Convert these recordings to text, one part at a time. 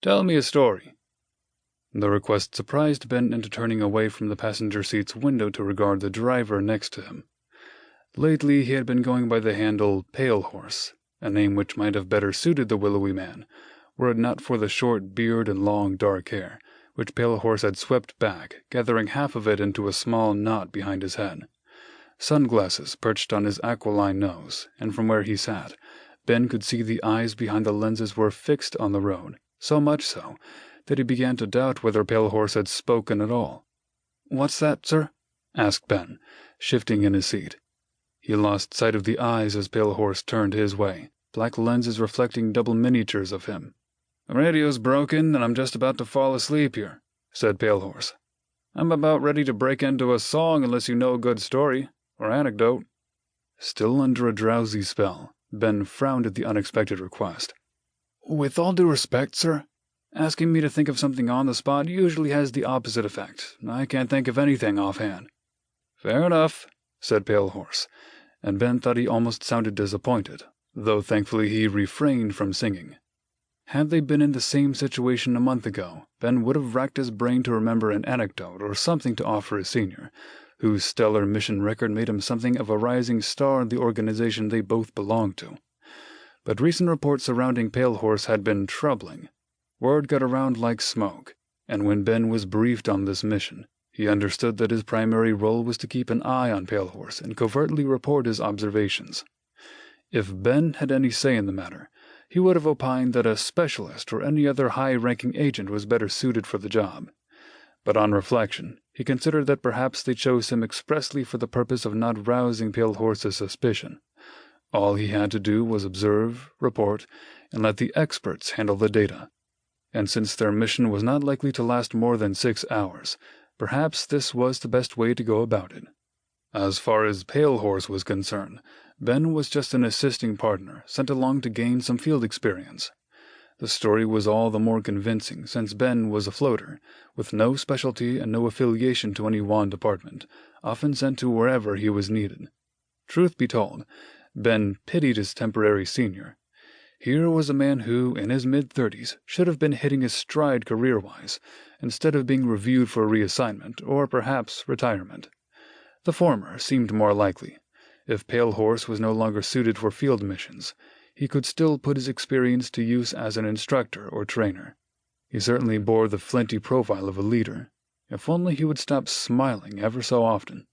Tell me a story." The request surprised Ben into turning away from the passenger seat's window to regard the driver next to him. Lately he had been going by the handle Pale Horse, a name which might have better suited the willowy man, were it not for the short beard and long dark hair, which Pale Horse had swept back, gathering half of it into a small knot behind his head. Sunglasses perched on his aquiline nose, and from where he sat, Ben could see the eyes behind the lenses were fixed on the road, so much so that he began to doubt whether Pale Horse had spoken at all. "What's that, sir?" asked Ben, shifting in his seat. He lost sight of the eyes as Pale Horse turned his way, black lenses reflecting double miniatures of him. "The radio's broken, and I'm just about to fall asleep here," said Pale Horse. "I'm about ready to break into a song unless you know a good story, or anecdote." Still under a drowsy spell, Ben frowned at the unexpected request. "With all due respect, sir, asking me to think of something on the spot usually has the opposite effect. I can't think of anything offhand." "Fair enough," said Pale Horse, and Ben thought he almost sounded disappointed, though thankfully he refrained from singing. Had they been in the same situation a month ago, Ben would have racked his brain to remember an anecdote or something to offer his senior, whose stellar mission record made him something of a rising star in the organization they both belonged to. But recent reports surrounding Pale Horse had been troubling. Word got around like smoke, and when Ben was briefed on this mission, he understood that his primary role was to keep an eye on Pale Horse and covertly report his observations. If Ben had any say in the matter, he would have opined that a specialist or any other high-ranking agent was better suited for the job. But on reflection, he considered that perhaps they chose him expressly for the purpose of not rousing Pale Horse's suspicion. All he had to do was observe, report, and let the experts handle the data. And since their mission was not likely to last more than 6 hours, perhaps this was the best way to go about it. As far as Pale Horse was concerned, Ben was just an assisting partner sent along to gain some field experience. The story was all the more convincing since Ben was a floater, with no specialty and no affiliation to any one department, often sent to wherever he was needed. Truth be told, Ben pitied his temporary senior. Here was a man who, in his mid-30s, should have been hitting his stride career-wise, instead of being reviewed for reassignment or perhaps retirement. The former seemed more likely. If Pale Horse was no longer suited for field missions, he could still put his experience to use as an instructor or trainer. He certainly bore the flinty profile of a leader. If only he would stop smiling ever so often.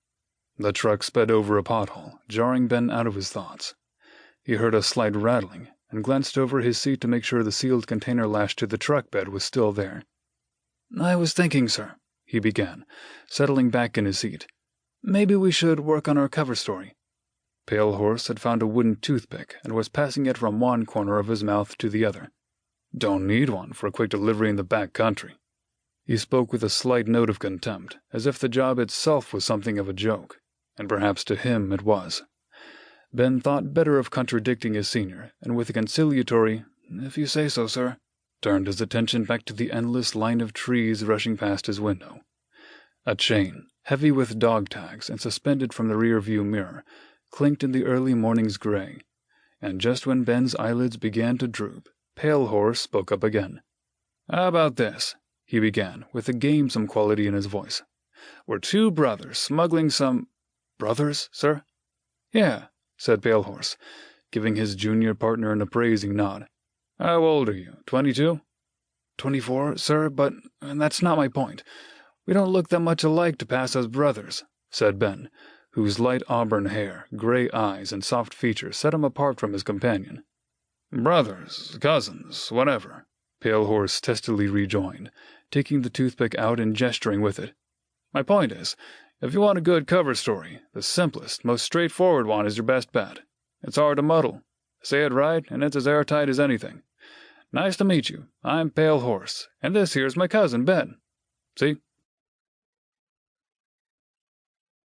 The truck sped over a pothole, jarring Ben out of his thoughts. He heard a slight rattling and glanced over his seat to make sure the sealed container lashed to the truck bed was still there. "I was thinking, sir," he began, settling back in his seat. "Maybe we should work on our cover story." Pale Horse had found a wooden toothpick and was passing it from one corner of his mouth to the other. "Don't need one for a quick delivery in the back country." He spoke with a slight note of contempt, as if the job itself was something of a joke, and perhaps to him it was. Ben thought better of contradicting his senior, and with a conciliatory, "If you say so, sir," turned his attention back to the endless line of trees rushing past his window. A chain, heavy with dog tags and suspended from the rear-view mirror, clinked in the early morning's gray, and just when Ben's eyelids began to droop, Pale Horse spoke up again. "How about this?" he began, with a gamesome quality in his voice. "We're two brothers smuggling some—" "Brothers, sir?" "Yeah," said Pale Horse, giving his junior partner an appraising nod. "How old are you, 22? 24, sir, but that's not my point. We don't look that much alike to pass as brothers," said Ben, whose light auburn hair, gray eyes, and soft features set him apart from his companion. "Brothers, cousins, whatever," Pale Horse testily rejoined, taking the toothpick out and gesturing with it. "My point is, if you want a good cover story, the simplest, most straightforward one is your best bet. It's hard to muddle. Say it right, and it's as airtight as anything. Nice to meet you. I'm Pale Horse, and this here's my cousin, Ben. See?"